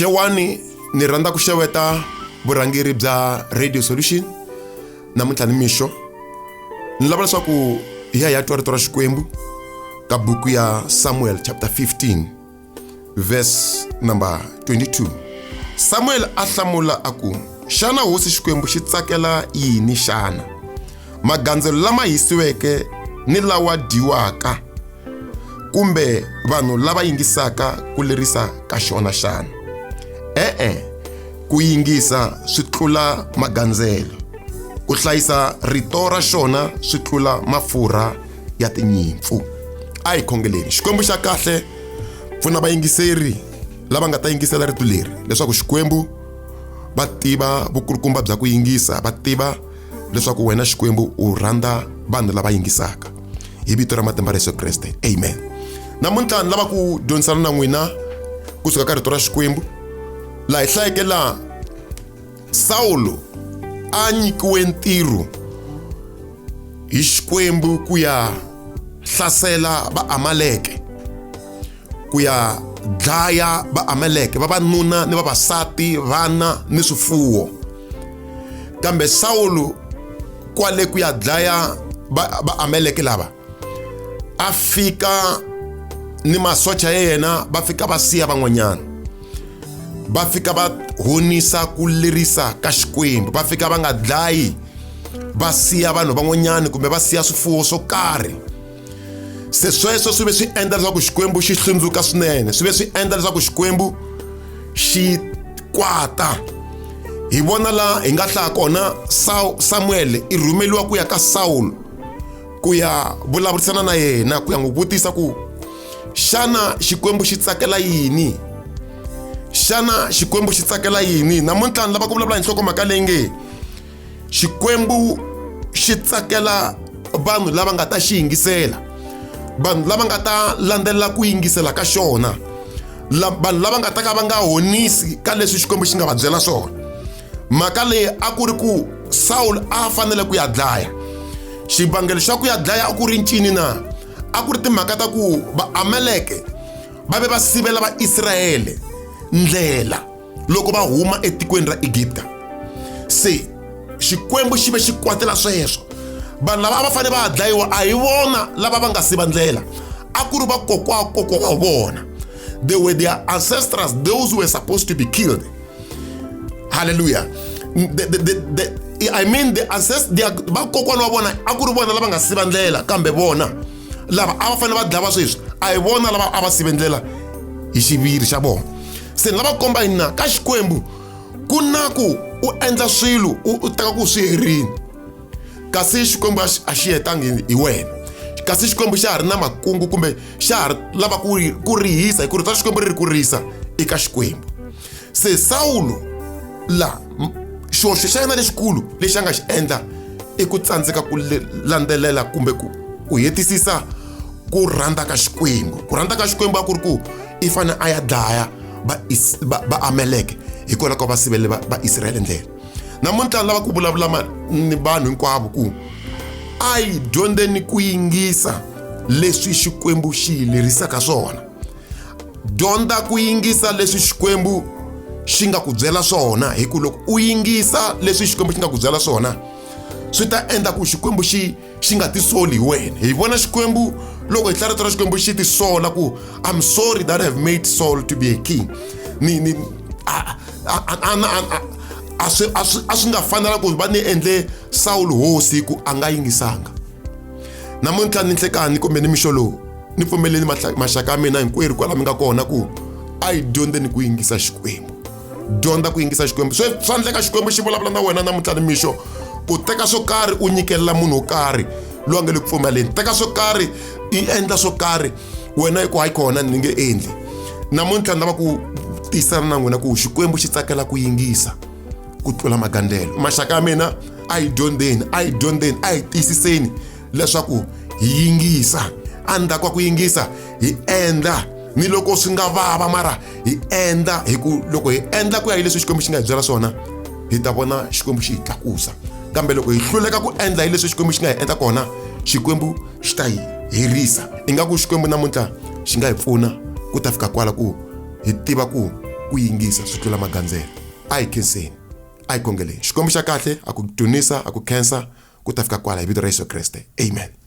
Xewani ni rhandza ku xeweta vurhangeri bya Radio Solution namuntlha ni mixo ni lava leswaku hi ya twa rito ra Xikwembu ka buku ya Samuel chapter 15 verse number 22. Samuel a hlamula aku, xana hosi Xikwembu xi tsakela yini xana? Magandzelo lama hisiweke ni lawa dyiwaka kumbe vanhu lava yingisaka ku lerisa ka xona xana? Ku yingisa swi tlula magandzelo, ku hlayisa rito ra xona swi tlula mafurha ya tinyimpfu. A hi khongeleni. Xikwembu xa kahle pfuna vayingiseri lava nga ta yingisela rito leri leswaku Xikwembu va tiva vukulukumba bya ku yingisa, va tiva leswaku wena Xikwembu u rhandza vanhu lava yingisaka. Hi vito ra matimba Yesu Kriste, amen. Namuntlha ni lava ku dyondzisana na n'wina kusuka ka rito ra Xikwembu laha hi hlayeke laha Saulo a nyikiwe ntirho hi Xikwembu ku ya hlasela Amaleke, ku ya dlaya Amaleke, vavanuna ni vavasati, vana ni swifuwo. Kambe Saulo kwale ku ya dlaya Amaleke lava a fika ni masocha ya yena, va fika va siya van'wanyana, va fika va honisa ku lerisa ka Xikwembu, va fika va nga dlayi, va siya vanhu van'wanyana kumbe va siya swifuwo swo karhi. Se sweswo swi ve swi endla leswaku Xikwembu xi hlundzuka swinene, swi ve swi endla leswaku Xikwembu xi kwata. Hi vona la hi nga hlaya kona Samuel i rhumeliwa ku ya ka Saulo ku ya vulavurisana na yena, ku ya n'wi vutisa ku xana Xikwembu xi tsakela yini, xana Xikwembu xi tsakela yini. Namuntlha ni lava ku vulavula hi nhlokomhaka leyi nge Xikwembu xi tsakela vanhu lava nga ta xi yingisela, vanhu lava nga ta landzelela ku yingisela ka xona, vanhu lava nga ta ka va nga honisi ka leswi Xikwembu xi nga va byela swona. Mhaka leyi a ku ri ku Saulo a fanele ku ya dlaya. Xivangelo xa ku ya dlaya a ku ri ncini na? A ku ri timhaka ta ku Amaleke va ve va sivela Vaisirayele ndlela loko va huma etikweni ra Egipta. Se Xikwembu xi ve xi kwatela sweswo. Vanhu lava va fanele va dlayiwa a hi vona lava va nga siva ndlela, a ku ri vakokwa wa vona. They were their ancestors, those who were supposed to be killed. Hallelujah. The ancestors, vakokwana wa vona a ku ri vona lava nga siva ndlela, kambe vona lava a va fanele va dlaya sweswi a hi vona lava a va sive ndlela hi xiviri xa vona. Se ni lava komba hina ka Xikwembu ku na ku u endla swilo u teka ku swi herini, kasi Xikwembu a xi hetangi hi wena, kasi Xikwembu xa ha ri na makungu kumbe xa ha ri lava ku rihisa, hi ku rito ra Xikwembu ri ri ku rihisa eka Xikwembu. Se Saulo la xihoxo xa yena lexikulu lexi a nga xi endla i ku tsandzeka ku landzelela kumbe ku hetisisa ku rhandza ka Xikwembu. Ku rhandza ka Xikwembu a ku ri ku i fanele a ya dlaya Amaleke hikwalaho ka va sivele Vaisirayele ndlela. Namuntlha lava ku vulavula ni vanhu hinkwavo ku a hi dyondzeni ku yingisa leswi Xikwembu xi hi lerisaka swona. Dyondza ku yingisa leswi Xikwembu xi nga ku byela swona, hi ku loko u yingisa leswi Xikwembu xi nga ku byela swona swi ta endla ku Xikwembu xi nga tisoli hi wena. Hi vona Xikwembu loko hi hlaya rito ra Xikwembu xi tisola ku I'm sorry that I have made Saul to be a king. A swi nga fanela ku va ni endle Saulo hosi ku a nga yingisanga. Namuntlha ni nhlekani kumbe ni mixo lowu ni pfumeleni maxaka ya mina hinkwerhu kwala mi nga kona ku a hi dyondzeni ku yingisa Xikwembu. Dyondza ku yingisa Xikwembu. Swa endleka Xikwembu xi vulavula na wena namuntlha ni mixo ku teka swo karhi u nyikelela munhu wo karhi loyi a nga le ku pfumeleni, teka swo karhi i endla swo karhi wena ku hayi kona ni nge endli. Namuntlha ni lava ku tisana na n'wina ku Xikwembu xi tsakela ku yingisa ku tlula magandzelo. Maxaka ya mina a hi dyondzeni, a hi tiyisiseni leswaku hi yingisa. Endzhaku ka ku yingisa hi endla, ni loko swi nga vava mara hi endla, hi ku loko hi endla ku ya hi leswi Xikwembu xi nga hi byela swona hi ta vona Xikwembu xi hi tlakusa. Kambe loko hi hluleka ku endla hi leswi Xikwembu xi nga hi endla kona, Xikwembu xi ta hi herisa. Ingaku Xikwembu namuntlha xi nga hi pfuna ku ta fika kwala ku hi tiva ku ku yingisa swi tlula magandzelo. A hi khenseni, a hi khongeleni. Xikwembu xa kahle a ku dunisa, a ku khensa, ku ta fika kwala hi vito ra Yesu Kreste. Amen.